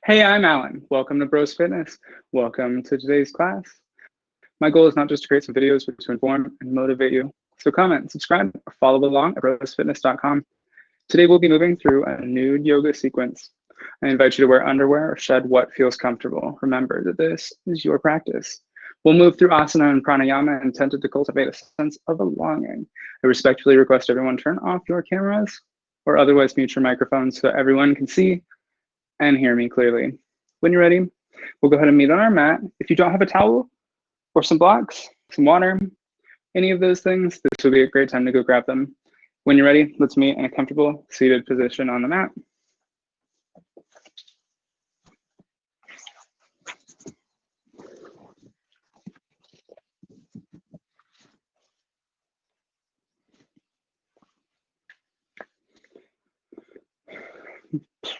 Hey, I'm Alan. Welcome to Bros Fitness. Welcome to today's class. My goal is not just to create some videos, but to inform and motivate you. So comment, subscribe, or follow along at brosfitness.com. Today we'll be moving through a nude yoga sequence. I invite you to wear underwear or shed what feels comfortable. Remember that this is your practice. We'll move through asana and pranayama intended to cultivate a sense of belonging. I respectfully request everyone turn off your cameras or otherwise mute your microphones so that everyone can see and hear me clearly. When you're ready, we'll go ahead and meet on our mat. If you don't have a towel or some blocks, some water, any of those things, this will be a great time to go grab them. When you're ready, let's meet in a comfortable seated position on the mat.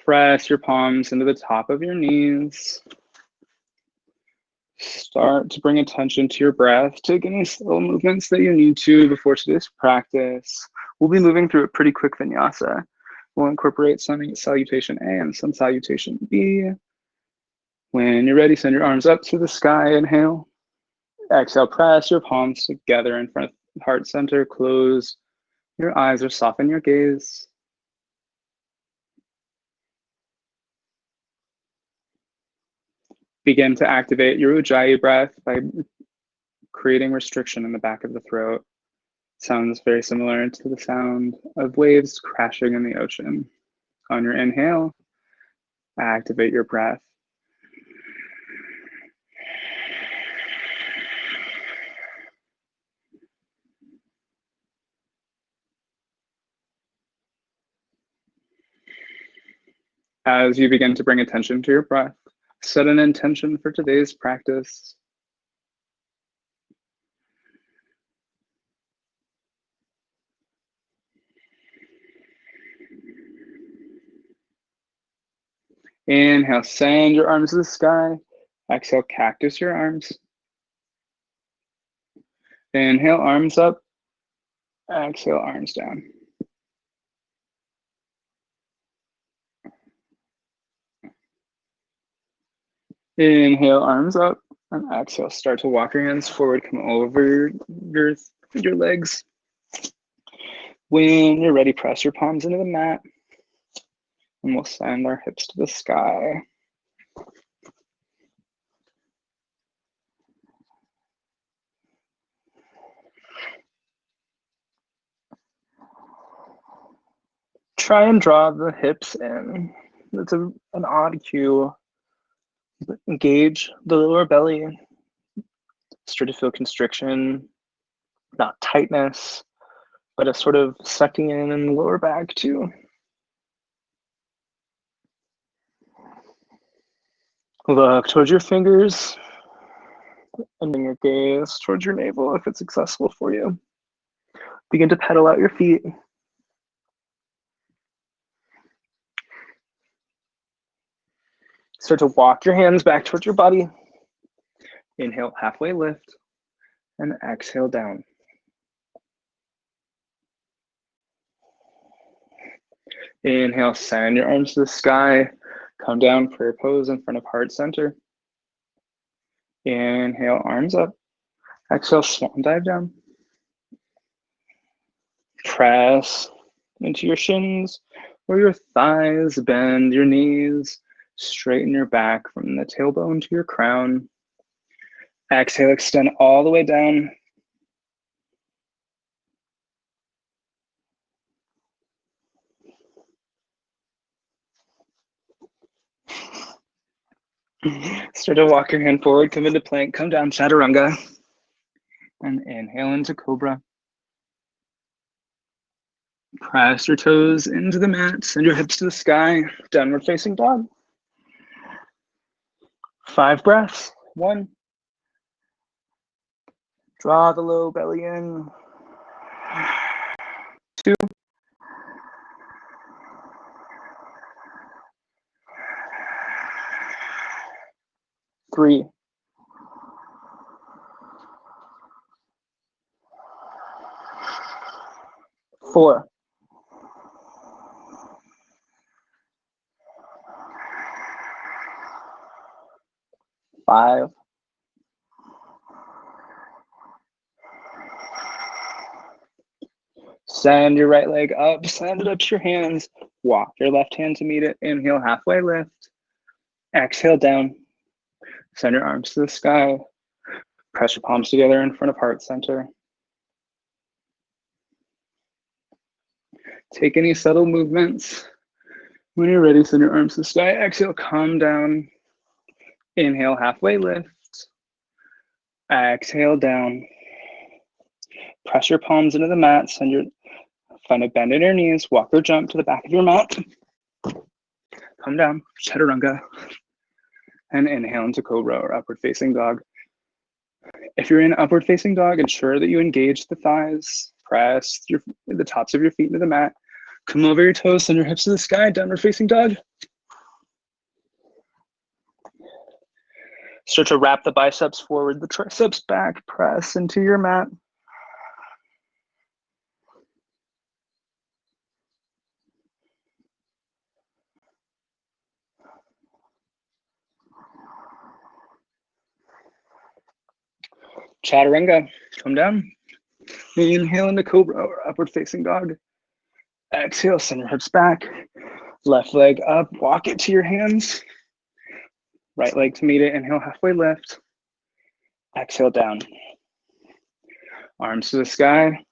Press your palms into the top of your knees. Start to bring attention to your breath. Take any slow movements that you need to before today's practice. We'll be moving through a pretty quick vinyasa. We'll incorporate some salutation A and some salutation B. When you're ready, send your arms up to the sky. Inhale. Exhale, press your palms together in front of the heart center. Close your eyes or soften your gaze. Begin to activate your Ujjayi breath by creating restriction in the back of the throat. Sounds very similar to the sound of waves crashing in the ocean. On your inhale, activate your breath. As you begin to bring attention to your breath, set an intention for today's practice. Inhale, send your arms to the sky. Exhale, cactus your arms. Inhale, arms up. Exhale, arms down. Inhale, arms up. And exhale, start to walk your hands forward. Come over your legs. When you're ready, press your palms into the mat. And we'll send our hips to the sky. Try and draw the hips in. It's an odd cue. Engage the lower belly. Start to feel constriction, not tightness, but a sort of sucking in the lower back too. Look towards your fingers and bring your gaze towards your navel if it's accessible for you. Begin to pedal out your feet. Start to walk your hands back towards your body. Inhale, halfway lift, and exhale down. Inhale, send your arms to the sky. Come down, prayer pose in front of heart center. Inhale, arms up. Exhale, swan dive down. Press into your shins or your thighs. Bend your knees. Straighten your back from the tailbone to your crown. Exhale, extend all the way down. Start to walk your hand forward, come into plank, come down, chaturanga. And inhale into cobra. Press your toes into the mat, send your hips to the sky, downward facing dog. 5 breaths. 1. Draw the low belly in. 2. 3. 4. 5. Send your right leg up, send it up to your hands. Walk your left hand to meet it. Inhale, halfway lift. Exhale down. Send your arms to the sky. Press your palms together in front of heart center. Take any subtle movements. When you're ready, send your arms to the sky. Exhale, calm down. Inhale, halfway lift. Exhale down. Press your palms into the mat. Find a bend in your knees. Walk or jump to the back of your mat. Come down, chaturanga. And inhale into cobra or upward facing dog. If you're in upward facing dog, ensure that you engage the thighs. Press the tops of your feet into the mat. Come over your toes, send your hips to the sky. Downward facing dog. Start to wrap the biceps forward, the triceps back. Press into your mat. Chaturanga, come down. Inhale into cobra or upward facing dog. Exhale, send your hips back. Left leg up, walk it to your hands. Right leg to meet it, inhale, halfway lift. Exhale down. Arms to the sky.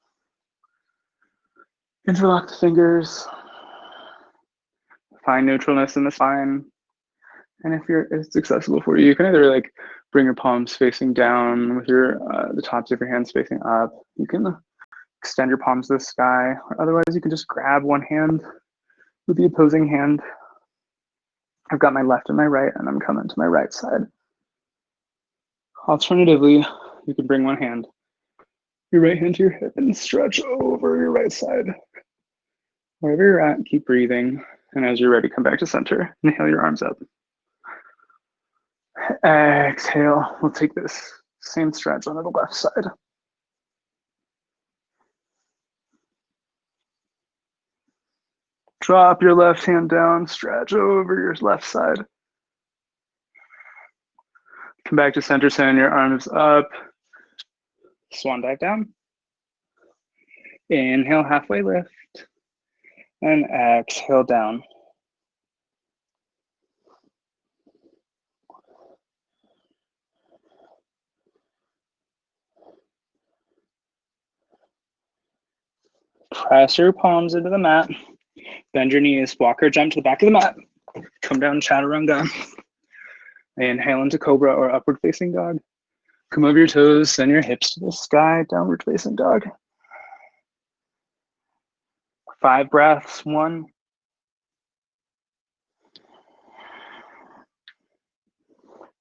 Interlock the fingers. Find neutralness in the spine. And if it's accessible for you, you can either like bring your palms facing down with the tops of your hands facing up. You can extend your palms to the sky, or otherwise you can just grab one hand with the opposing hand. I've got my left and my right, and I'm coming to my right side. Alternatively, you can bring your right hand to your hip and stretch over your right side. Wherever you're at, keep breathing. And as you're ready, come back to center. Inhale your arms up. Exhale. We'll take this same stretch onto the left side. Drop your left hand down, stretch over your left side. Come back to center, send your arms up. Swan dive down. Inhale, halfway lift. And exhale down. Press your palms into the mat. Bend your knees, walk or jump to the back of the mat. Come down, chaturanga. Inhale into cobra or upward facing dog. Come over your toes, send your hips to the sky, downward facing dog. 5 breaths, 1.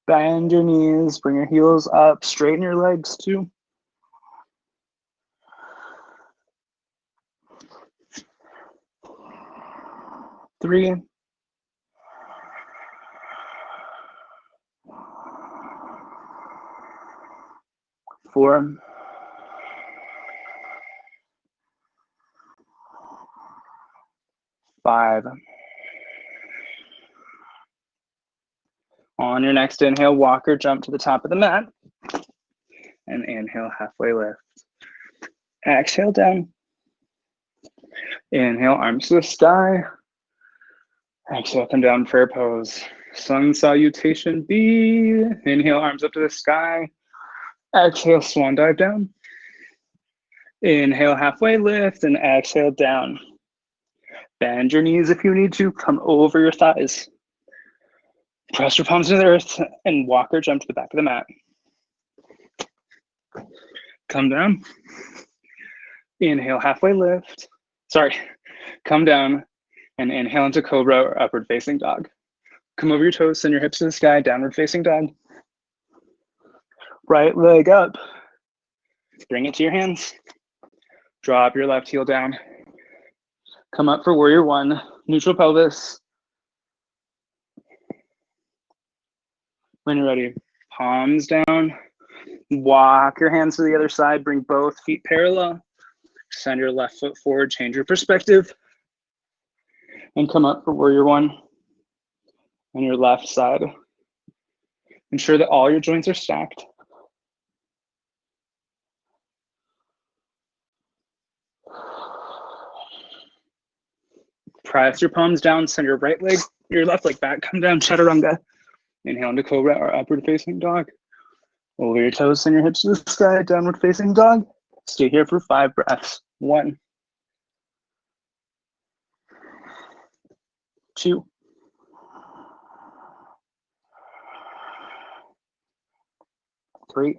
Bend your knees, bring your heels up, straighten your legs 2. 3. 4. 5. On your next inhale, walk or jump to the top of the mat. And inhale, halfway lift. Exhale down. Inhale, arms to the sky. Exhale, come down, prayer pose. Sun salutation B. Inhale, arms up to the sky. Exhale, swan dive down. Inhale, halfway lift, and exhale down. Bend your knees if you need to. Come over your thighs. Press your palms to the earth and walk or jump to the back of the mat. Come down. Inhale, halfway lift. Come down and inhale into cobra or upward facing dog. Come over your toes, send your hips to the sky, downward facing dog. Right leg up. Bring it to your hands. Drop your left heel down. Come up for warrior 1, neutral pelvis. When you're ready, palms down. Walk your hands to the other side, bring both feet parallel. Send your left foot forward, change your perspective. And come up for warrior 1 on your left side. Ensure that all your joints are stacked. Press your palms down, send your left leg back, come down, chaturanga. Inhale into cobra or upward facing dog. Over your toes, send your hips to the sky, downward facing dog. Stay here for 5 breaths. 1, 2, 3,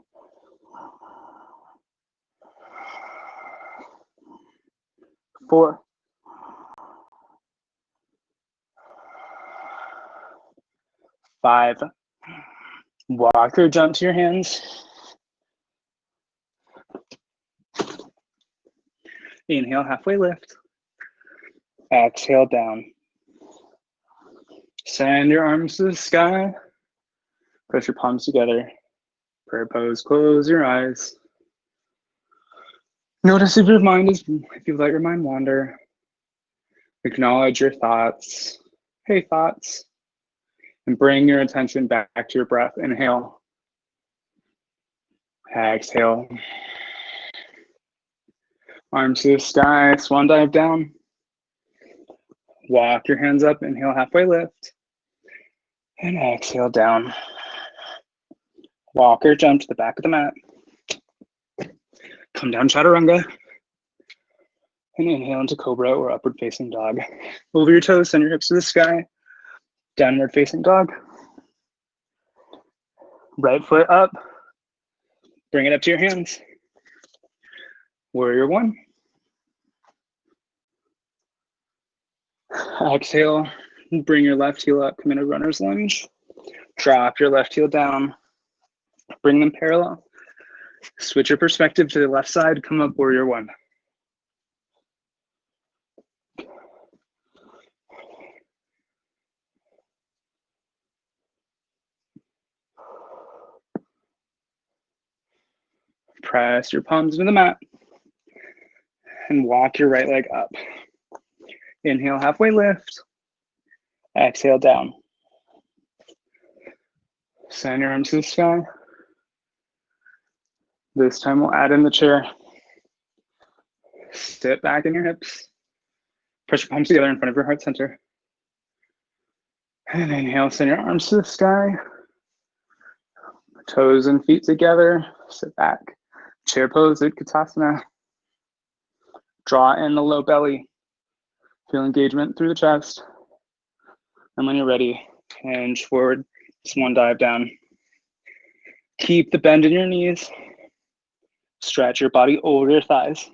4, 5. Walk or jump to your hands. Inhale, halfway lift. Exhale, down. Send your arms to the sky. Press your palms together. Prayer pose, close your eyes. Notice if you let your mind wander. Acknowledge your thoughts. Hey, thoughts. And bring your attention back to your breath. Inhale. Exhale. Arms to the sky, swan dive down. Walk your hands up, inhale, halfway lift. And exhale, down. Walk or jump to the back of the mat. Come down, chaturanga. And inhale into cobra or upward facing dog. Over your toes, send your hips to the sky. Downward facing dog. Right foot up. Bring it up to your hands. Warrior 1. Exhale, bring your left heel up, come into runner's lunge. Drop your left heel down. Bring them parallel. Switch your perspective to the left side, come up, warrior 1. Press your palms into the mat and walk your right leg up. Inhale, halfway lift. Exhale, down. Send your arms to the sky. This time we'll add in the chair. Sit back in your hips. Press your palms together in front of your heart center. And inhale, send your arms to the sky. Toes and feet together. Sit back. Chair pose, Utkatasana. Draw in the low belly. Feel engagement through the chest. And when you're ready, hinge forward, swan dive down. Keep the bend in your knees. Stretch your body over your thighs.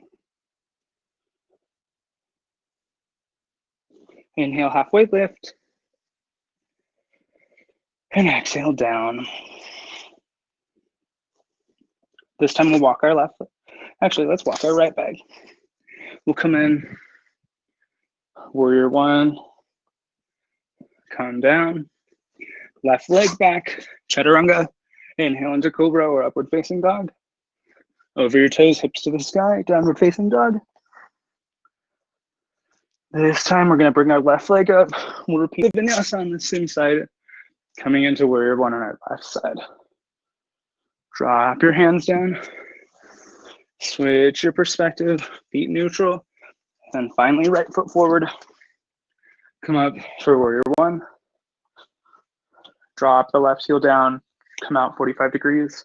Inhale, halfway lift. And exhale, down. This time we'll walk our left leg. Actually, let's walk our right leg. We'll come in, warrior 1. Come down. Left leg back, chaturanga. Inhale into cobra or upward facing dog. Over your toes, hips to the sky, downward facing dog. This time we're gonna bring our left leg up. We'll repeat the vinyasa on the same side, coming into warrior 1 on our left side. Drop your hands down. Switch your perspective, feet neutral. And finally, right foot forward. Come up for warrior 1. Drop the left heel down, come out 45 degrees.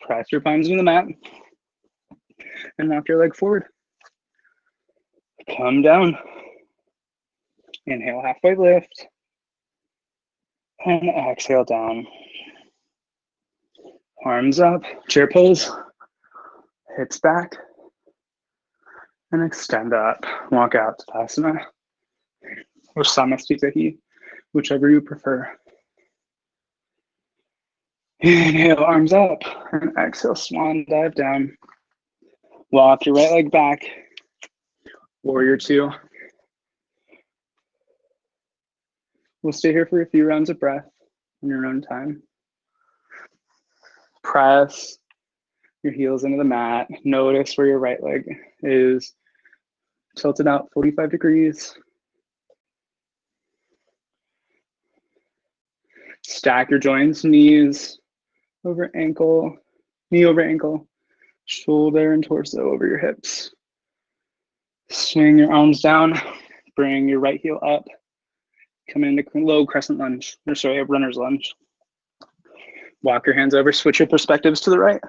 Press your palms into the mat and walk your leg forward. Come down. Inhale, halfway lift. And exhale, down. Arms up, chair pose. Hips back. And extend up. Walk out to Tadasana or Samastitahi, whichever you prefer. Inhale, arms up, and exhale, swan dive down. Walk your right leg back, warrior 2. We'll stay here for a few rounds of breath in your own time. Press your heels into the mat. Notice where your right leg is tilted out 45 degrees. Stack your joints, knees over ankle, knee over ankle, shoulder and torso over your hips. Swing your arms down, bring your right heel up, come into low crescent lunge, or sorry, runner's lunge. Walk your hands over, switch your perspectives to the right.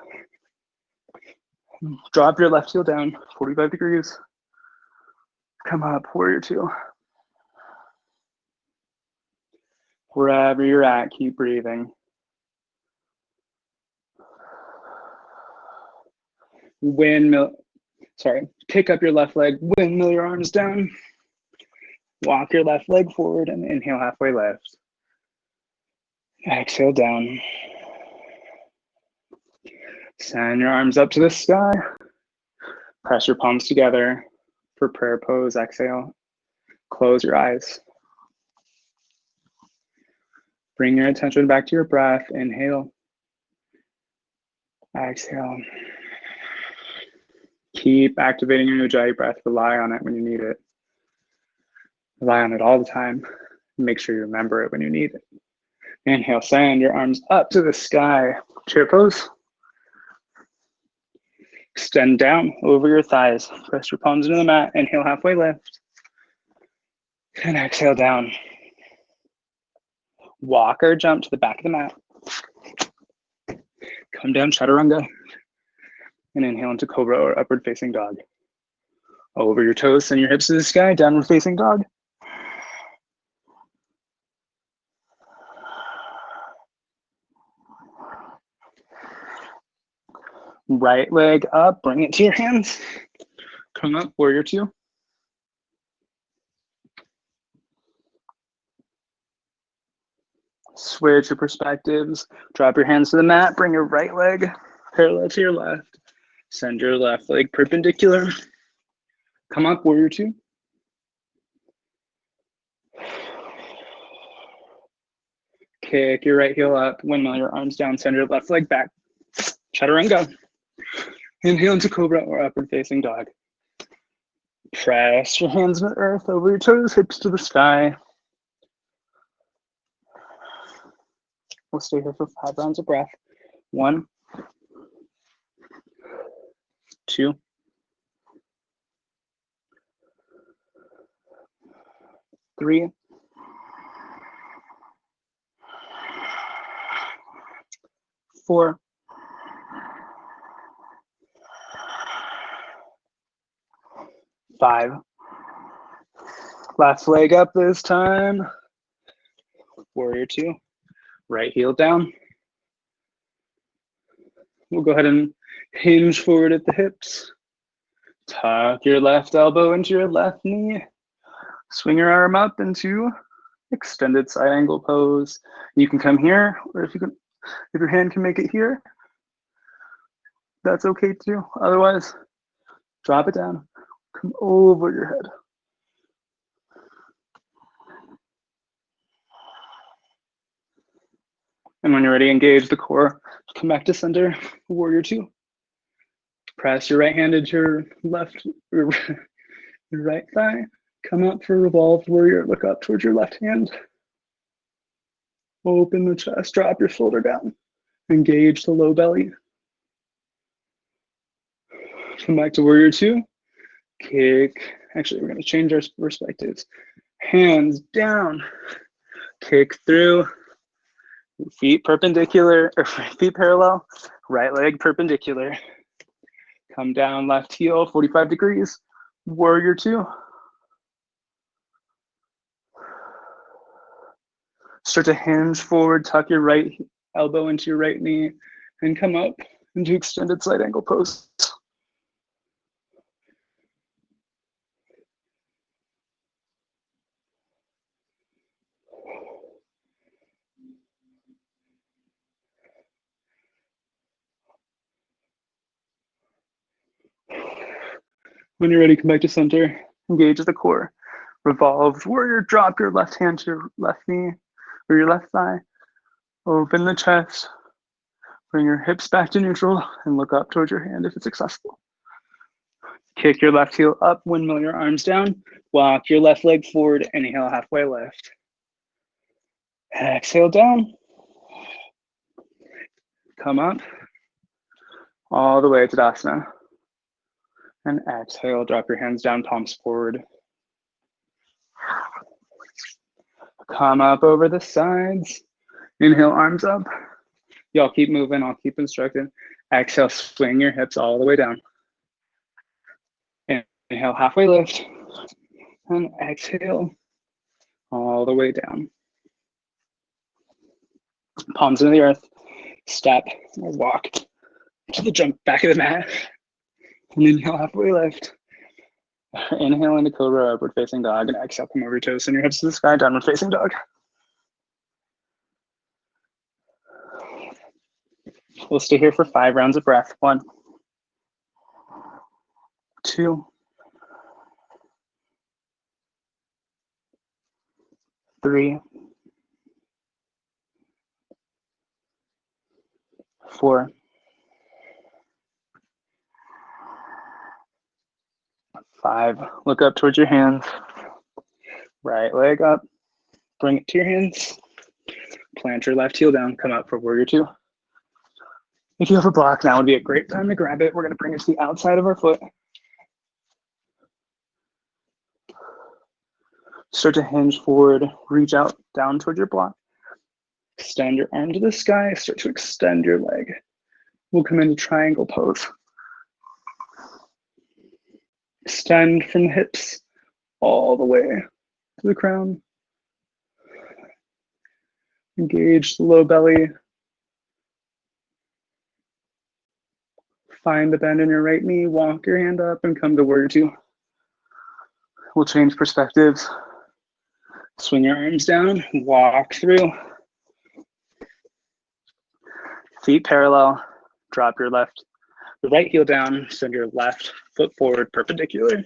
Drop your left heel down, 45 degrees. Come up, warrior two. Wherever you're at, keep breathing. Pick up your left leg, windmill your arms down. Walk your left leg forward and inhale halfway lift. Exhale down. Send your arms up to the sky. Press your palms together for prayer pose. Exhale. Close your eyes. Bring your attention back to your breath. Inhale. Exhale. Keep activating your Ujjayi breath. Rely on it when you need it. Rely on it all the time. Make sure you remember it when you need it. Inhale, send your arms up to the sky. Chair pose. Extend down over your thighs. Press your palms into the mat. Inhale, halfway lift. And exhale down. Walk or jump to the back of the mat. Come down, chaturanga. And inhale into cobra or upward facing dog. Over your toes, send your hips to the sky. Downward facing dog. Right leg up, bring it to your hands. Come up, warrior two. Switch your perspectives. Drop your hands to the mat, bring your right leg parallel to your left. Send your left leg perpendicular. Come up, warrior two. Kick your right heel up, windmill your arms down, send your left leg back. Chaturanga. Inhale into cobra or upward facing dog. Press your hands to the earth, over your toes, hips to the sky. We'll stay here for 5 rounds of breath. 1, 2, 3, 4, 5. Last leg up this time. Warrior two. Right heel down. We'll go ahead and hinge forward at the hips. Tuck your left elbow into your left knee. Swing your arm up into extended side angle pose. You can come here, or if your hand can make it here, that's okay too. Otherwise, drop it down. Come over your head. And when you're ready, engage the core. Come back to center, warrior two. Press your right hand into your right thigh. Come up for revolved warrior. Look up towards your left hand. Open the chest, drop your shoulder down. Engage the low belly. Come back to warrior two. Kick. Actually, we're going to change our perspectives. Hands down. Kick through. Feet perpendicular, or feet parallel. Right leg perpendicular. Come down, left heel, 45 degrees. Warrior two. Start to hinge forward, tuck your right elbow into your right knee, and come up into extended side angle pose. When you're ready, come back to center. Engage the core. Revolved warrior, drop your left hand to your left knee or your left thigh. Open the chest. Bring your hips back to neutral and look up towards your hand if it's accessible. Kick your left heel up, windmill your arms down. Walk your left leg forward, inhale, halfway lift. Exhale down. Come up all the way to Tadasana. And exhale, drop your hands down, palms forward. Come up over the sides. Inhale, arms up. Y'all keep moving, I'll keep instructing. Exhale, swing your hips all the way down. Inhale, halfway lift. And exhale, all the way down. Palms into the earth. Step or walk to the jump back of the mat. And inhale, halfway lift. Inhale into cobra, upward facing dog, and exhale, come over your toes, send your hips to the sky, downward facing dog. We'll stay here for 5 rounds of breath. 1, 2, 3, 4, 5. Look up towards your hands. Right leg up. Bring it to your hands. Plant your left heel down. Come up for warrior 2. If you have a block, now would be a great time to grab it. We're going to bring it to the outside of our foot. Start to hinge forward. Reach out down towards your block. Extend your arm to the sky. Start to extend your leg. We'll come into triangle pose. Extend from the hips all the way to the crown. Engage the low belly. Find the bend in your right knee. Walk your hand up and come to warrior 2. We'll change perspectives. Swing your arms down. Walk through. Feet parallel. Drop your right heel down. Send your left foot forward perpendicular.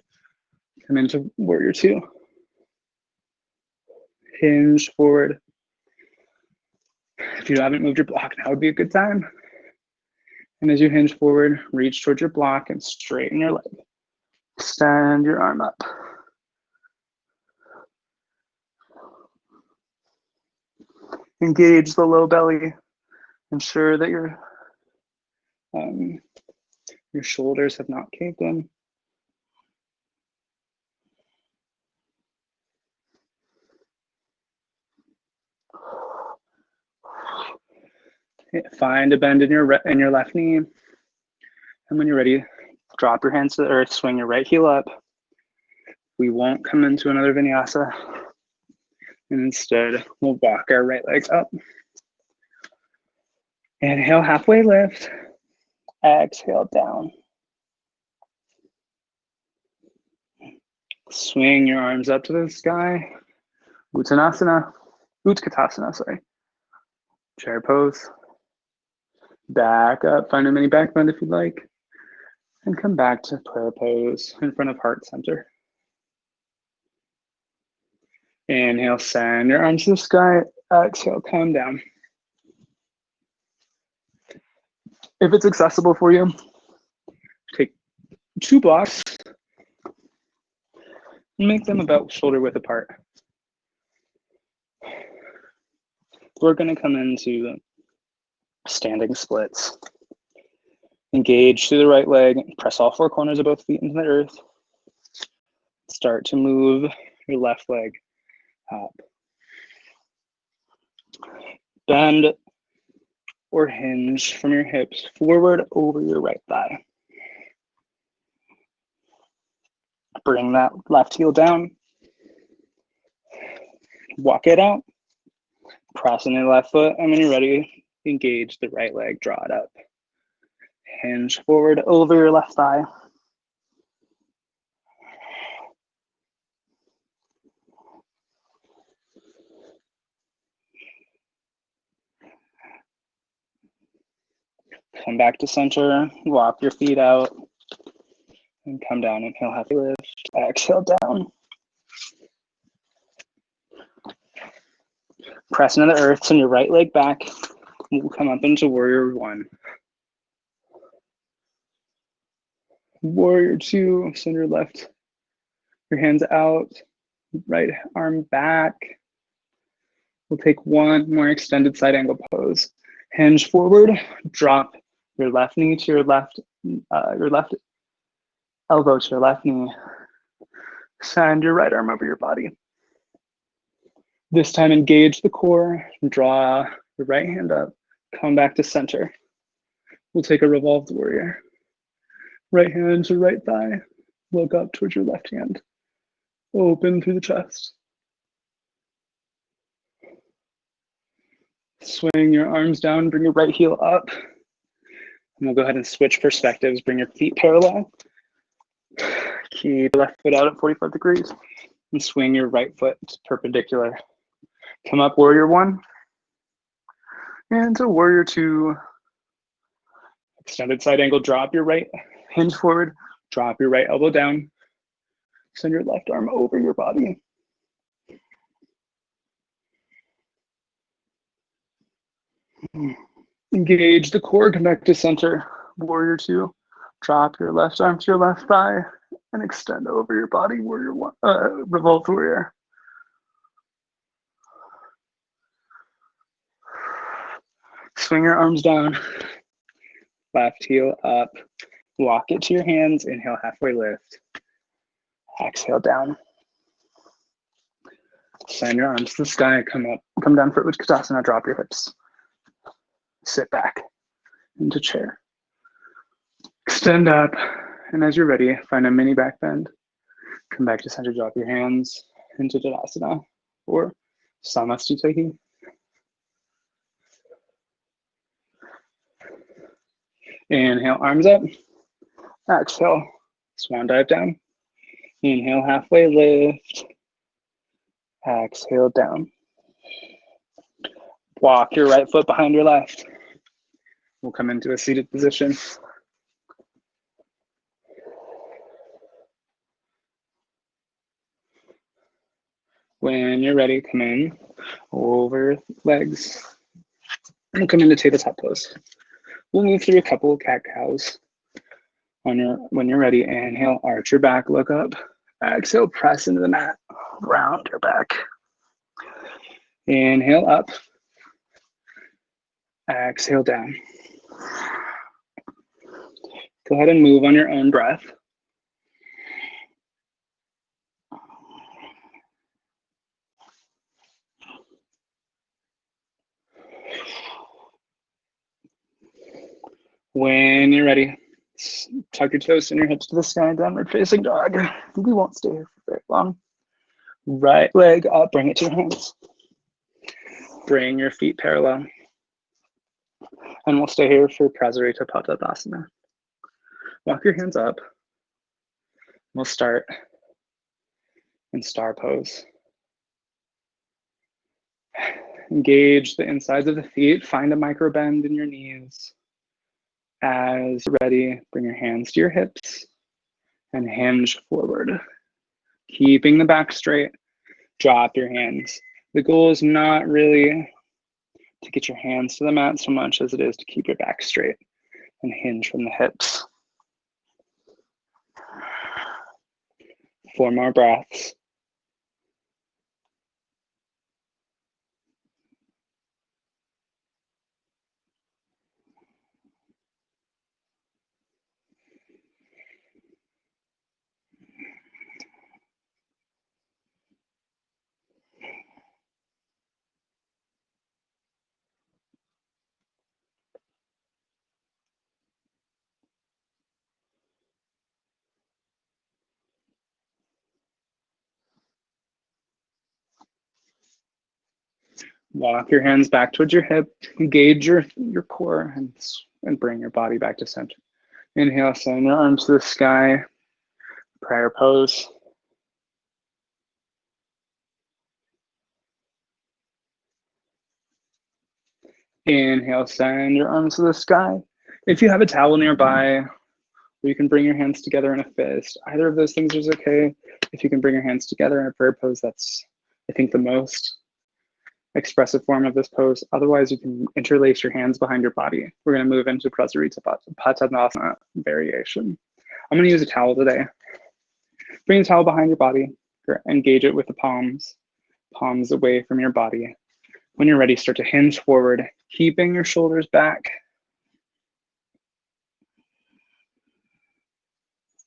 Come into warrior 2. Hinge forward. If you haven't moved your block, now would be a good time. And as you hinge forward, reach towards your block and straighten your leg. Extend your arm up. Engage the low belly. Ensure that your shoulders have not caved in. Find a bend in your left knee. And when you're ready, drop your hands to the earth, swing your right heel up. We won't come into another vinyasa. And instead, we'll walk our right leg up. Inhale, halfway lift. Exhale, down. Swing your arms up to the sky. Utkatasana, sorry. Chair pose. Back up, find a mini back bend if you'd like. And come back to prayer pose in front of heart center. Inhale, send your arms to the sky. Exhale, come down. If it's accessible for you, take 2 blocks and make them about shoulder width apart. We're going to come into standing splits. Engage through the right leg. Press all 4 corners of both feet into the earth. Start to move your left leg up. Bend or hinge from your hips forward over your right thigh. Bring that left heel down. Walk it out. Press in your left foot, and when you're ready, engage the right leg, draw it up. Hinge forward over your left thigh. Come back to center, walk your feet out, and come down. Inhale, happy lift. Exhale, down. Press into the earth, send your right leg back. We'll come up into warrior 1. Warrior 2, send your hands out, right arm back. We'll take 1 more extended side angle pose. Hinge forward, drop your left knee to your left elbow to your left knee. Send your right arm over your body. This time engage the core, draw your right hand up, come back to center. We'll take a revolved warrior. Right hand to right thigh, look up towards your left hand. Open through the chest. Swing your arms down, bring your right heel up. And we'll go ahead and switch perspectives. Bring your feet parallel. Keep the left foot out at 45 degrees. And swing your right foot perpendicular. Come up, warrior one. And to warrior two. Extended side angle, drop your right hinge forward. Drop your right elbow down. Send your left arm over your body. Engage the core, connect to center. Warrior two. Drop your left arm to your left thigh and extend over your body, warrior one, revolved warrior. Swing your arms down, left heel up, walk it to your hands, inhale, halfway lift. Exhale down. Send your arms to the sky, come up, come down for Utkatasana, drop your hips. Sit back into chair. Extend up, and as you're ready, find a mini back bend. Come back to center, drop your hands into Tadasana or Samastuteki. Inhale, arms up. Exhale, swan dive down. Inhale, halfway lift. Exhale, down. Walk your right foot behind your left. We'll come into a seated position. When you're ready, come in over legs. We'll come into tabletop pose. We'll move through a couple of cat cows. When you're ready, inhale, arch your back, look up. Exhale, press into the mat, round your back. Inhale, up. Exhale, down. Go ahead and move on your own breath. When you're ready, tuck your toes and your hips to the sky, downward facing dog. We won't stay here for very long. Right leg up, bring it to your hands. Bring your feet parallel. And we'll stay here for Supta Baddha Konasana. Walk your hands up. We'll start in star pose. Engage the insides of the feet. Find a micro bend in your knees. As you're ready, bring your hands to your hips and hinge forward. Keeping the back straight, drop your hands. The goal is not really to get your hands to the mat so much as it is to keep your back straight and hinge from the hips. 4 more breaths. Walk your hands back towards your hip, engage your core, and bring your body back to center. Inhale, send your arms to the sky, prayer pose. Inhale, send your arms to the sky. If you have a towel nearby, or you can bring your hands together in a fist, either of those things is okay. If you can bring your hands together in a prayer pose, that's, I think, the most expressive form of this pose. Otherwise, you can interlace your hands behind your body. We're going to move into Supta Baddha Konasana variation. I'm going to use a towel today. Bring the towel behind your body. Engage it with the palms away from your body. When you're ready, start to hinge forward, keeping your shoulders back.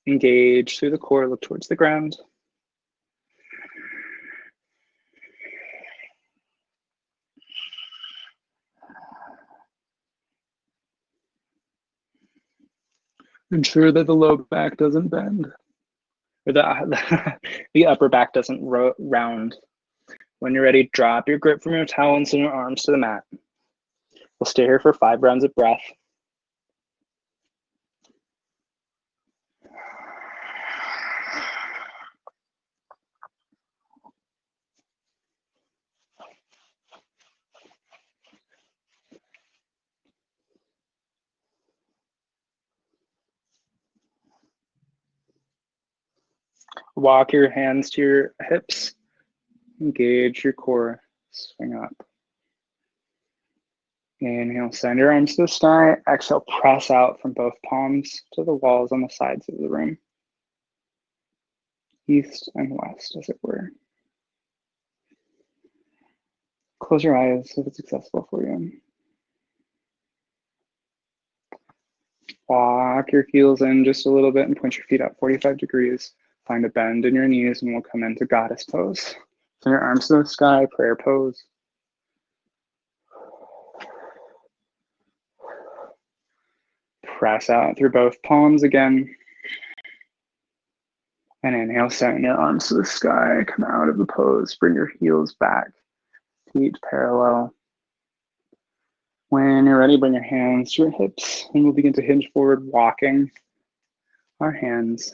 Engage through the core, look towards the ground. Ensure that the low back doesn't bend, or the upper back doesn't round. When you're ready, drop your grip from your towel and send your arms to the mat. We'll stay here for 5 rounds of breath. Walk your hands to your hips. Engage your core. Swing up. Inhale, send your arms to the sky. Exhale, press out from both palms to the walls on the sides of the room. East and west, as it were. Close your eyes if it's accessible for you. Walk your heels in just a little bit and point your feet up 45 degrees. Find a bend in your knees and we'll come into goddess pose. Send your arms to the sky, prayer pose. Press out through both palms again. And inhale, send your arms to the sky. Come out of the pose. Bring your heels back. Feet parallel. When you're ready, bring your hands to your hips and we'll begin to hinge forward, walking our hands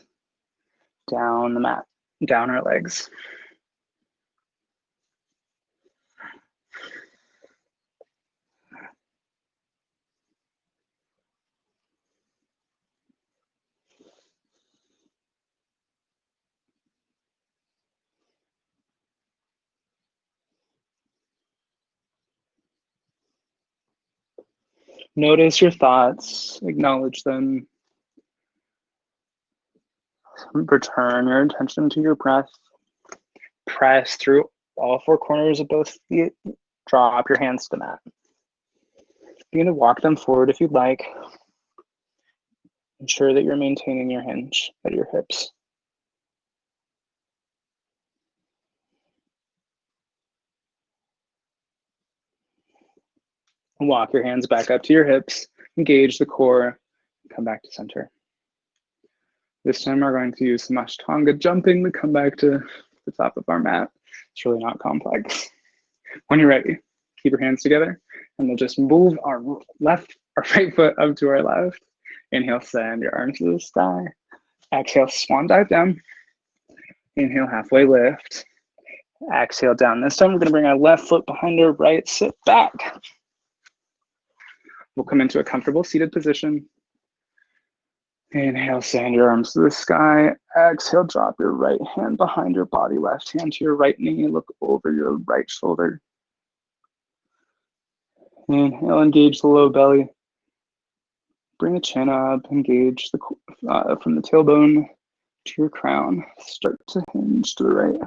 down the mat, down our legs. Notice your thoughts, acknowledge them. Return your attention to your breath. Press through all 4 corners of both feet. Drop your hands to the mat. Begin to walk them forward if you'd like. Ensure that you're maintaining your hinge at your hips. Walk your hands back up to your hips. Engage the core. Come back to center. This time we're going to use some Ashtanga jumping to come back to the top of our mat. It's really not complex. When you're ready, keep your hands together and we'll just move our right foot up to our left. Inhale, send your arms to the sky. Exhale, swan dive down. Inhale, halfway lift. Exhale down. This time we're going to bring our left foot behind our right, sit back. We'll come into a comfortable seated position. Inhale, send your arms to the sky. Exhale, drop your right hand behind your body, left hand to your right knee. Look over your right shoulder. Inhale, engage the low belly. Bring the chin up, engage the from the tailbone to your crown. Start to hinge to the right.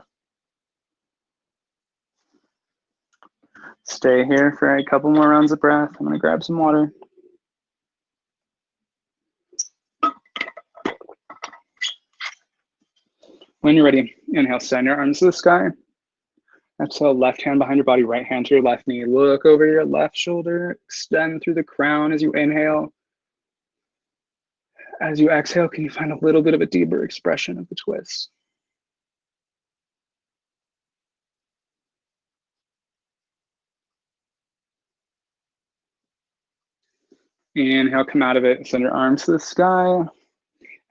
Stay here for a couple more rounds of breath. I'm gonna grab some water. When you're ready, inhale, send your arms to the sky. Exhale, left hand behind your body, right hand to your left knee. Look over your left shoulder, extend through the crown as you inhale. As you exhale, can you find a little bit of a deeper expression of the twist? Inhale, come out of it, send your arms to the sky.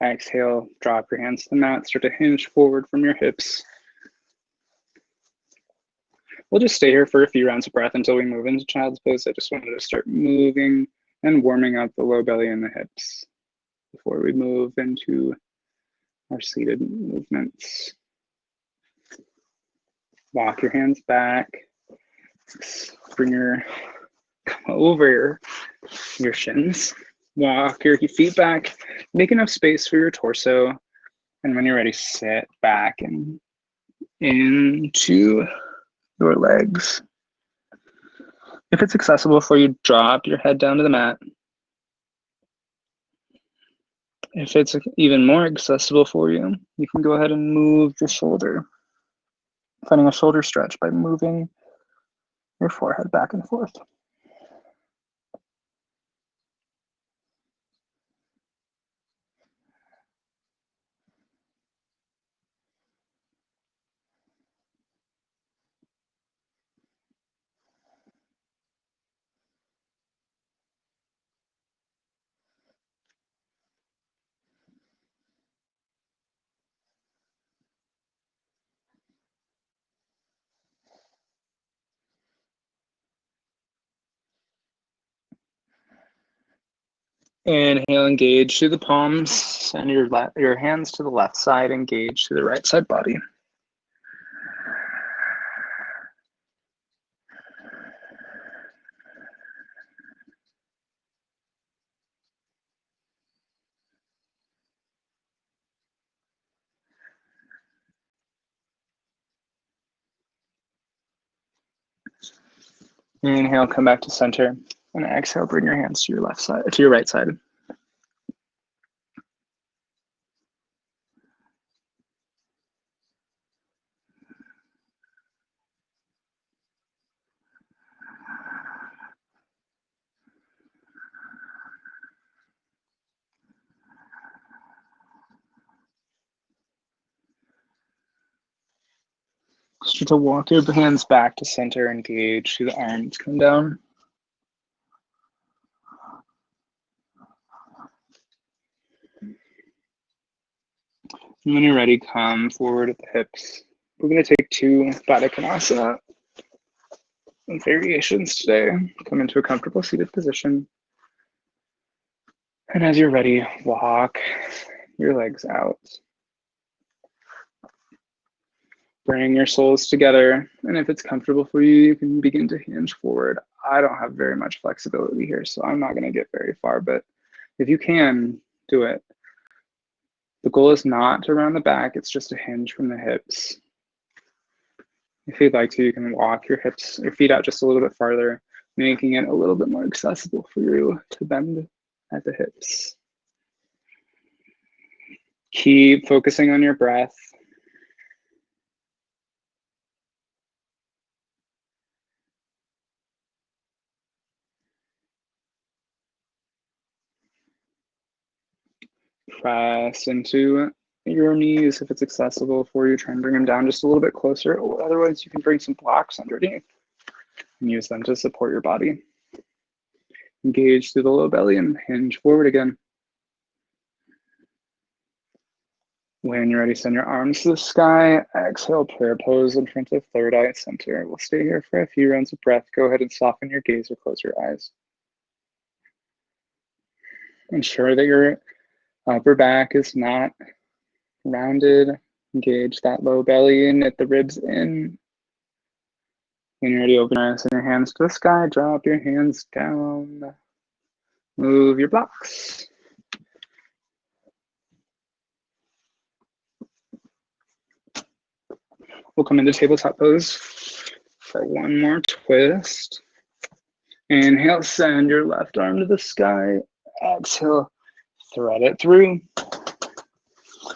Exhale, drop your hands to the mat, start to hinge forward from your hips. We'll just stay here for a few rounds of breath until we move into child's pose. I just wanted to start moving and warming up the low belly and the hips before we move into our seated movements. Walk your hands back. Come over your shins. Walk your feet back. Make enough space for your torso. And when you're ready, sit back and into your legs. If it's accessible for you, drop your head down to the mat. If it's even more accessible for you, you can go ahead and move the shoulder, finding a shoulder stretch by moving your forehead back and forth. Inhale, engage through the palms. Send your hands to the left side, engage to the right side body. Inhale, come back to center. And exhale, bring your hands to your left side, to your right side. Start to walk your hands back to center, engage through the arms, come down. And when you're ready, come forward at the hips. We're going to take 2 Baddha Konasana variations today. Come into a comfortable seated position. And as you're ready, walk your legs out. Bring your soles together. And if it's comfortable for you, you can begin to hinge forward. I don't have very much flexibility here, so I'm not going to get very far, but if you can, do it. The goal is not to round the back, it's just to hinge from the hips. If you'd like to, you can walk your feet out just a little bit farther, making it a little bit more accessible for you to bend at the hips. Keep focusing on your breath. Press into your knees if it's accessible for you. Try and bring them down just a little bit closer. Or otherwise, you can bring some blocks underneath and use them to support your body. Engage through the low belly and hinge forward again. When you're ready, send your arms to the sky. Exhale, prayer pose in front of third eye center. We'll stay here for a few rounds of breath. Go ahead and soften your gaze or close your eyes. Ensure that your upper back is not rounded. Engage that low belly and knit the ribs in. When you're ready, open your eyes and your hands to the sky. Drop your hands down. Move your blocks. We'll come into tabletop pose for one more twist. Inhale, send your left arm to the sky. Exhale, thread it through.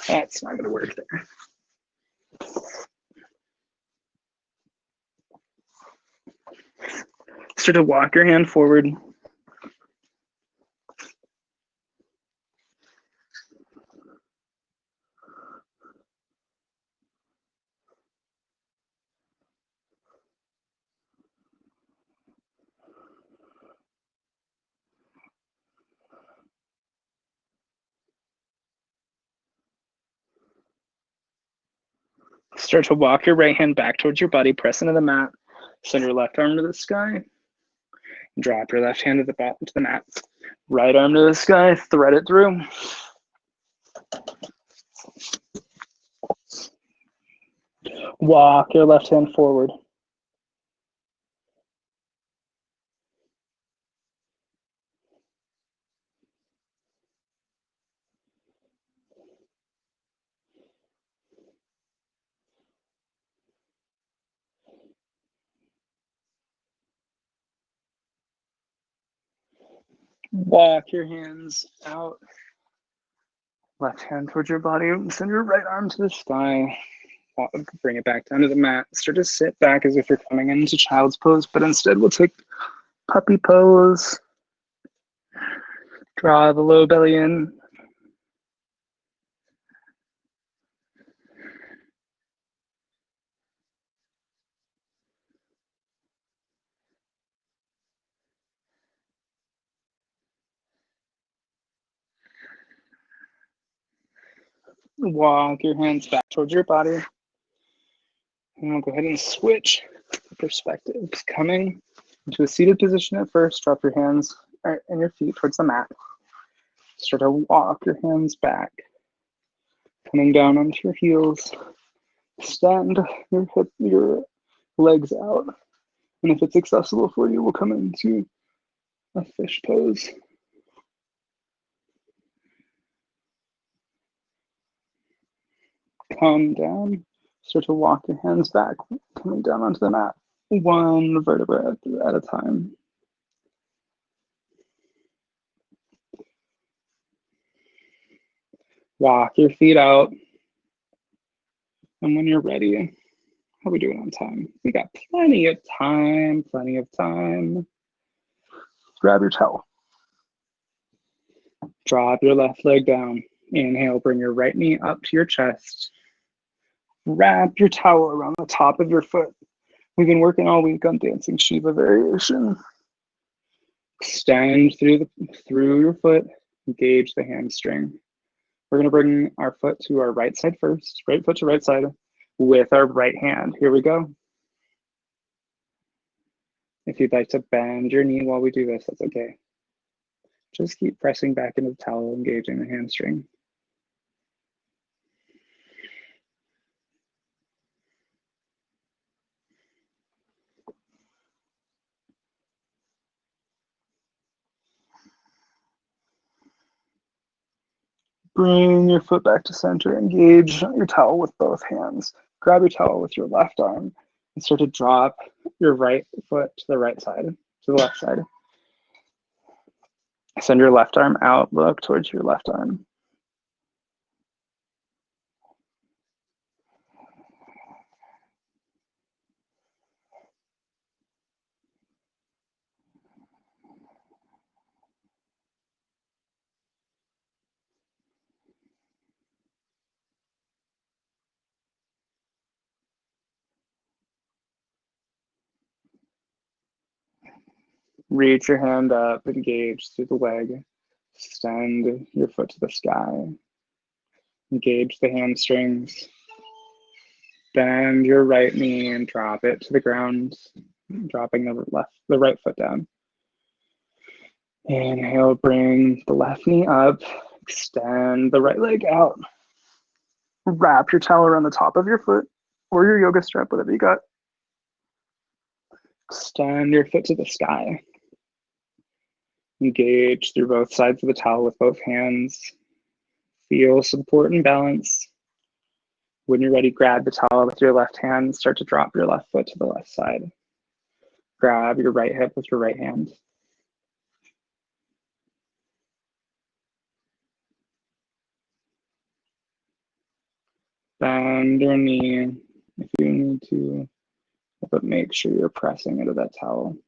That's not going to work there. Start to walk your hand forward. Start to walk your right hand back towards your body, press into the mat. Send your left arm to the sky. Drop your left hand to the mat. Right arm to the sky, thread it through. Walk your left hand forward. Walk your hands out. Left hand towards your body. Send your right arm to the sky. Bring it back down to the mat. Start to sit back as if you're coming into child's pose, but instead we'll take puppy pose. Draw the low belly in. Walk your hands back towards your body. And we'll go ahead and switch perspectives. Coming into a seated position at first. Drop your hands and your feet towards the mat. Start to walk your hands back. Coming down onto your heels. Extend your legs out. And if it's accessible for you, we'll come into a fish pose. Come down. Start to walk your hands back, coming down onto the mat. One vertebra at a time. Walk your feet out. And when you're ready, how are we doing on time? We got plenty of time, plenty of time. Grab your towel. Drop your left leg down. Inhale, bring your right knee up to your chest. Wrap your towel around the top of your foot. We've been working all week on dancing Shiva variation. Extend through your foot. Engage the hamstring. We're going to bring our foot to our right side first. Right foot to right side with our right hand. Here we go. If you'd like to bend your knee while we do this, that's okay. Just keep pressing back into the towel, engaging the hamstring. Bring your foot back to center. Engage your towel with both hands. Grab your towel with your left arm and start to drop your right foot to the right side, to the left side. Send your left arm out, look towards your left arm. Reach your hand up, engage through the leg. Extend your foot to the sky. Engage the hamstrings. Bend your right knee and drop it to the ground, dropping the right foot down. Inhale, bring the left knee up. Extend the right leg out. Wrap your towel around the top of your foot or your yoga strap, whatever you got. Extend your foot to the sky. Engage through both sides of the towel with both hands. Feel support and balance. When you're ready, grab the towel with your left hand. Start to drop your left foot to the left side. Grab your right hip with your right hand. Bend your knee if you need to, but make sure you're pressing into that towel.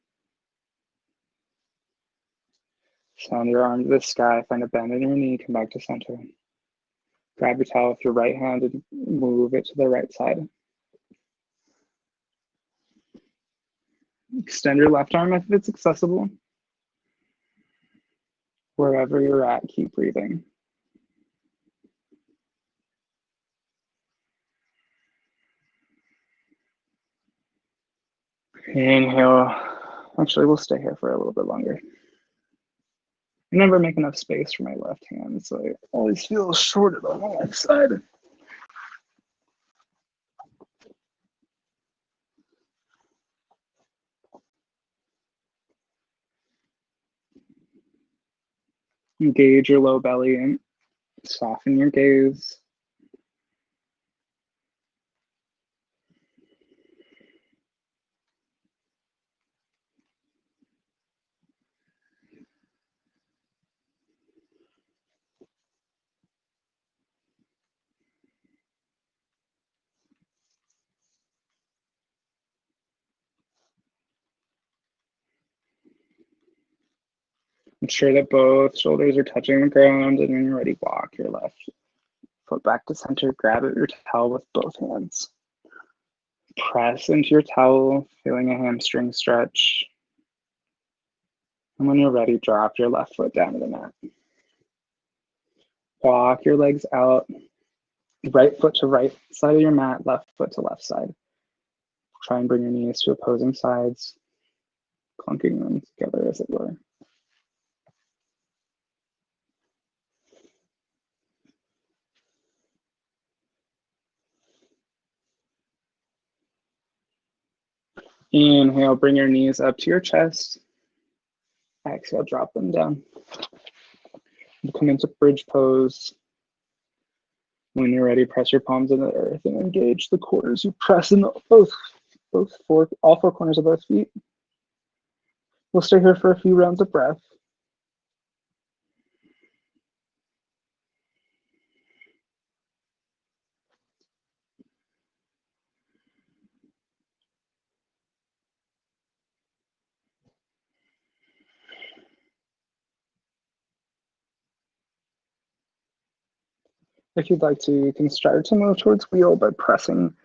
Send your arm to the sky, find a bend in your knee, come back to center. Grab your towel with your right hand and move it to the right side. Extend your left arm if it's accessible. Wherever you're at, keep breathing. Inhale. Actually, we'll stay here for a little bit longer. I never make enough space for my left hand, so I always feel shorted on the left side. Engage your low belly and soften your gaze. Ensure that both shoulders are touching the ground, and when you're ready, walk your left foot back to center. Grab at your towel with both hands. Press into your towel, feeling a hamstring stretch. And when you're ready, drop your left foot down to the mat. Walk your legs out, right foot to right side of your mat, left foot to left side. Try and bring your knees to opposing sides, clunking them together as it were. Inhale, bring your knees up to your chest. Exhale, drop them down. We'll come into bridge pose. When you're ready, press your palms into the earth and engage the core as you press in all four corners of both feet. We'll stay here for a few rounds of breath. If you'd like to, you can start to move towards wheel by pressing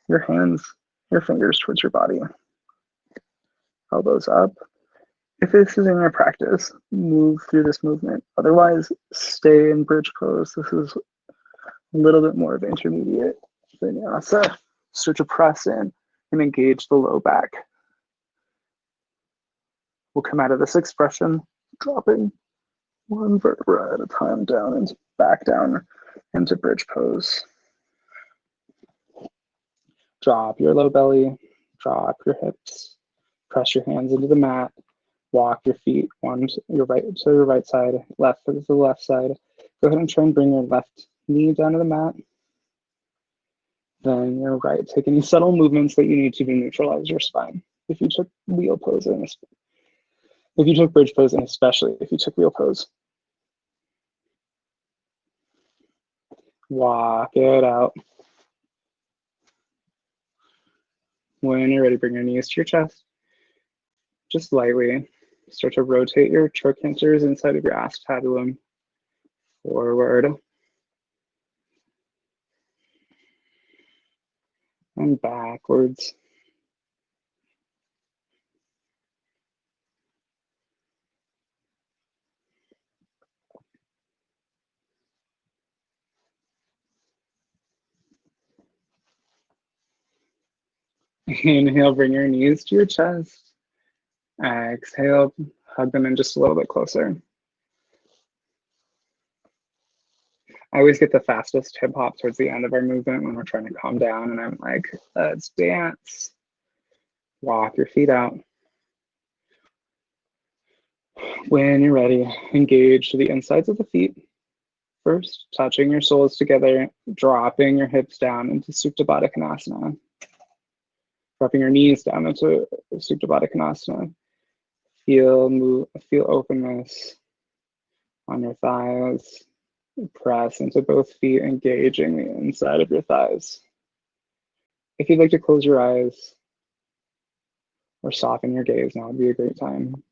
your hands, your fingers towards your body. Elbows up. If this is in your practice, move through this movement. Otherwise, stay in bridge pose. This is a little bit more of intermediate vinyasa. Start to press in and engage the low back. We'll come out of this expression, dropping one vertebra at a time down and back down into bridge pose. Drop your low belly, drop your hips, press your hands into the mat, walk your feet one to your right side, left to the left side. Go ahead and try and bring your left knee down to the mat. Then your right. Take any subtle movements that you need to neutralize your spine. If you took wheel pose, and if you took bridge pose, and especially if you took wheel pose, walk it out. When you're ready, bring your knees to your chest. Just lightly start to rotate your trochanters inside of your acetabulum forward and backwards. Inhale, bring your knees to your chest. Exhale, hug them in just a little bit closer. I always get the fastest hip hop towards the end of our movement when we're trying to calm down, and I'm like, let's dance. Walk your feet out. When you're ready, engage to the insides of the feet. First, touching your soles together, dropping your hips down into Supta Baddha Konasana. Dropping your knees down into Supta Baddha Konasana. Feel openness on your thighs. Press into both feet, engaging the inside of your thighs. If you'd like to close your eyes or soften your gaze, now would be a great time.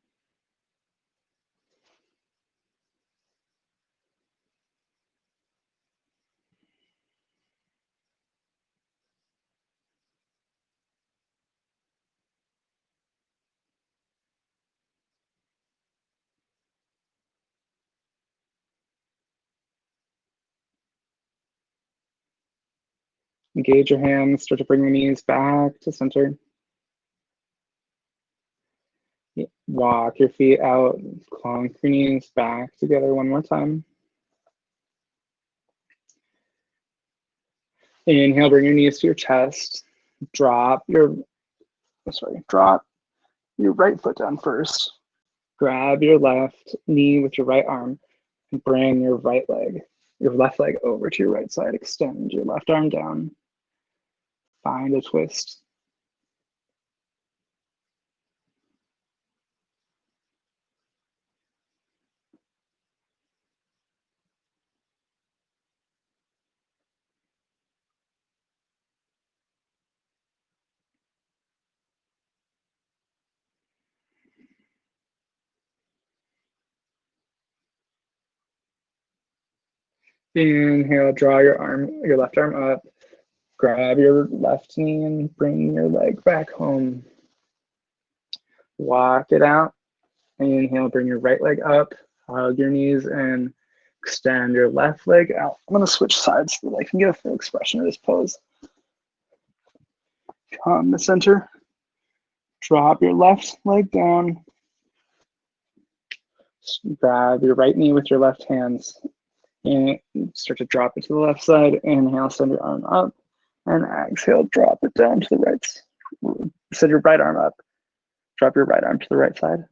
Engage your hands, start to bring your knees back to center. Walk your feet out, clonk your knees back together one more time. Inhale, bring your knees to your chest. Drop your right foot down first. Grab your left knee with your right arm and bring your left leg over to your right side. Extend your left arm down. Find a twist. Inhale, draw your left arm up. Grab your left knee and bring your leg back home. Walk it out. Inhale, bring your right leg up. Hug your knees and extend your left leg out. I'm gonna switch sides so that I can get a full expression of this pose. Come to center. Drop your left leg down. Grab your right knee with your left hands. And start to drop it to the left side. Inhale, send your arm up. And exhale, drop it down to the right. Send your right arm up. Drop your right arm to the right side.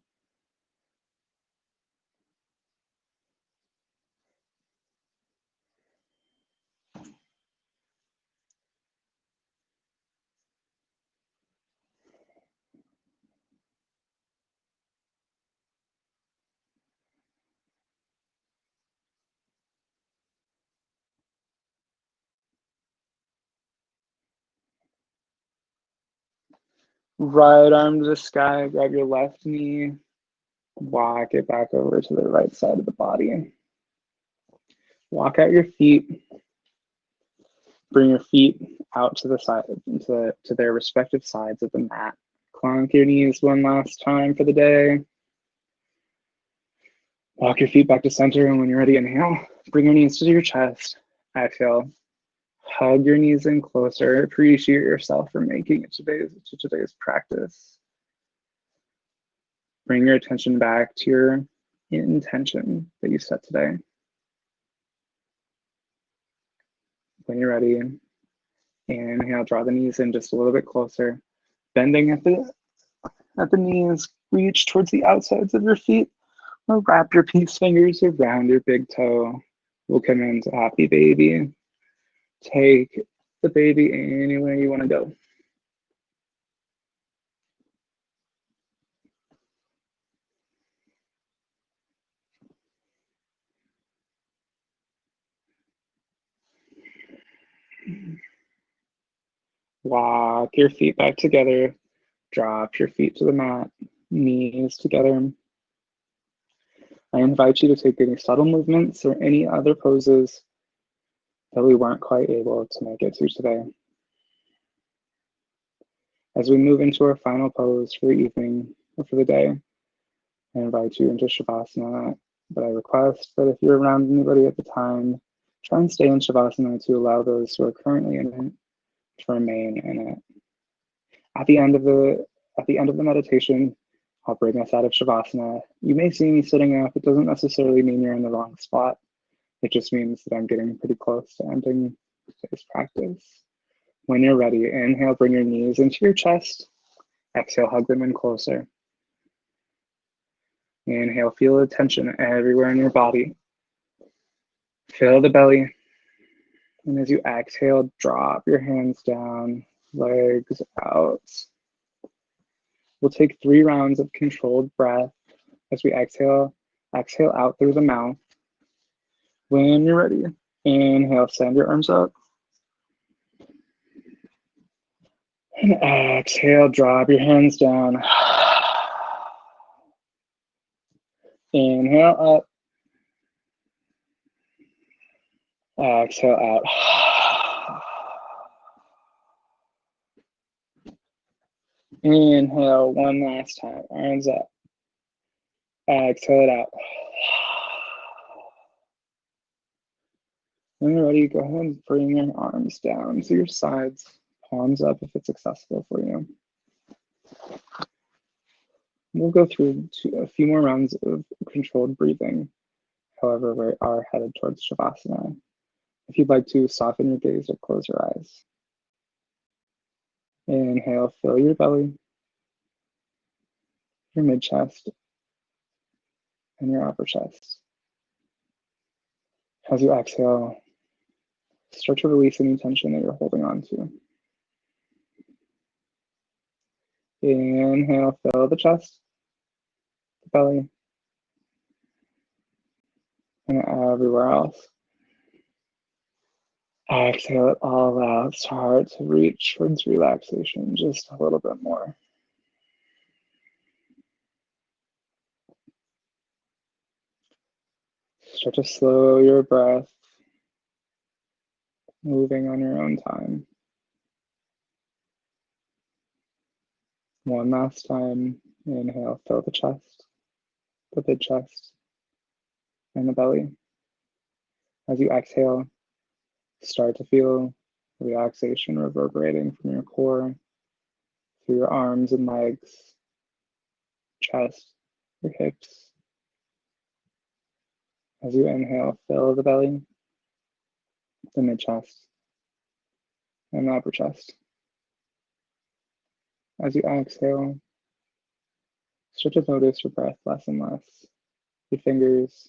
Right arm to the sky, grab your left knee, walk it back over to the right side of the body. Walk out your feet. Bring your feet out to the side, to their respective sides of the mat. Clunk your knees one last time for the day. Walk your feet back to center, and when you're ready, inhale. Bring your knees to your chest. Exhale. Hug your knees in closer. Appreciate yourself for making it to today's practice. Bring your attention back to your intention that you set today. When you're ready, inhale, draw the knees in just a little bit closer. Bending at the knees, reach towards the outsides of your feet, or wrap your peace fingers around your big toe. We'll come into happy baby. Take the baby anywhere you want to go. Walk your feet back together. Drop your feet to the mat, knees together. I invite you to take any subtle movements or any other poses that we weren't quite able to make it to today. As we move into our final pose for the evening or for the day, I invite you into Shavasana, but I request that if you're around anybody at the time, try and stay in Shavasana to allow those who are currently in it to remain in it. At the end of the meditation, I'll bring us out of Shavasana. You may see me sitting up. It doesn't necessarily mean you're in the wrong spot. It just means that I'm getting pretty close to ending today's practice. When you're ready, inhale, bring your knees into your chest. Exhale, hug them in closer. Inhale, feel the tension everywhere in your body. Fill the belly. And as you exhale, drop your hands down, legs out. We'll take 3 rounds of controlled breath as we exhale out through the mouth. When you're ready, inhale, send your arms up. And exhale, drop your hands down. Inhale up. Exhale out. Inhale one last time, arms up. Exhale it out. When you're ready, go ahead and bring your arms down to your sides, palms up if it's accessible for you. We'll go through a few more rounds of controlled breathing. However, we are headed towards Shavasana. If you'd like to, soften your gaze or close your eyes. Inhale, fill your belly, your mid-chest, and your upper chest. As you exhale, start to release any tension that you're holding on to. Inhale, fill the chest, the belly, and everywhere else. Exhale it all out. Start to reach towards relaxation just a little bit more. Start to slow your breath moving on your own time. One last time, inhale, fill the chest, the big chest, and the belly. As you exhale, start to feel relaxation reverberating from your core, through your arms and legs, chest, your hips. As you inhale, fill the belly, the mid-chest, and the upper chest. As you exhale, start to notice your breath less and less. Your fingers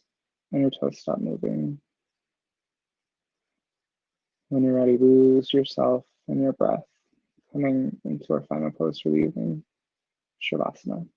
and your toes stop moving. When you're ready, lose yourself in your breath, coming into our final pose for the evening, Shavasana.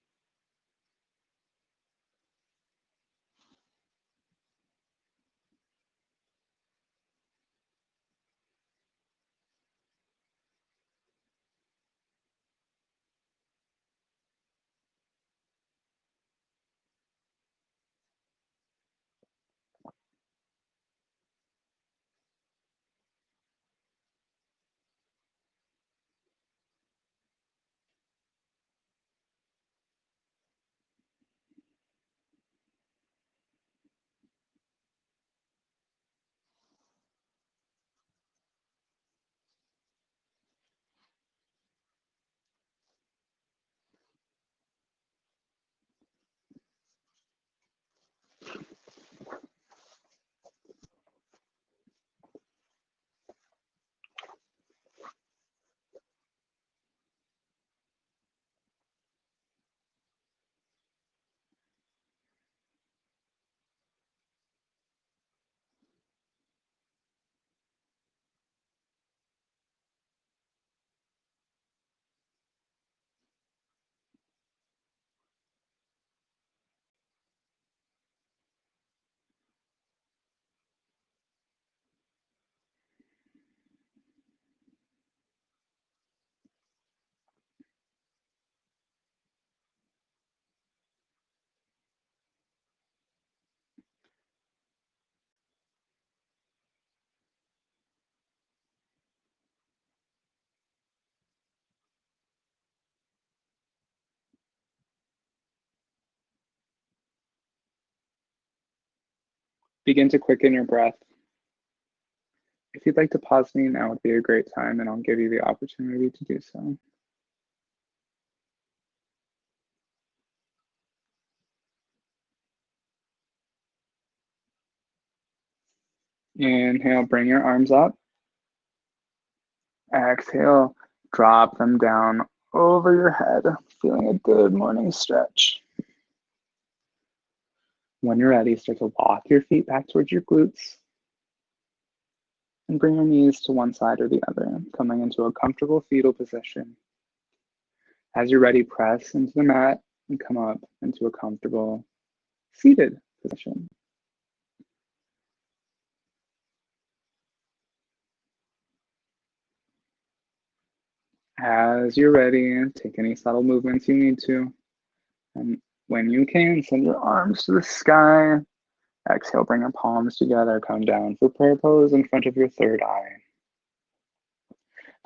Begin to quicken your breath. If you'd like to pause me, now would be a great time, and I'll give you the opportunity to do so. Inhale, bring your arms up. Exhale, drop them down over your head, feeling a good morning stretch. When you're ready, start to walk your feet back towards your glutes and bring your knees to one side or the other, coming into a comfortable fetal position. As you're ready, press into the mat and come up into a comfortable seated position. As you're ready, take any subtle movements you need to. And when you can, send your arms to the sky. Exhale, bring your palms together, come down for prayer pose in front of your third eye.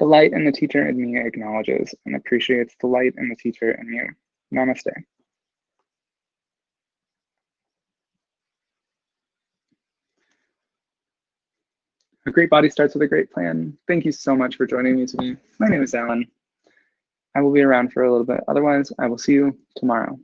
The light in the teacher in me acknowledges and appreciates the light in the teacher in you. Namaste. A great body starts with a great plan. Thank you so much for joining me today. My name is Alan. I will be around for a little bit. Otherwise, I will see you tomorrow.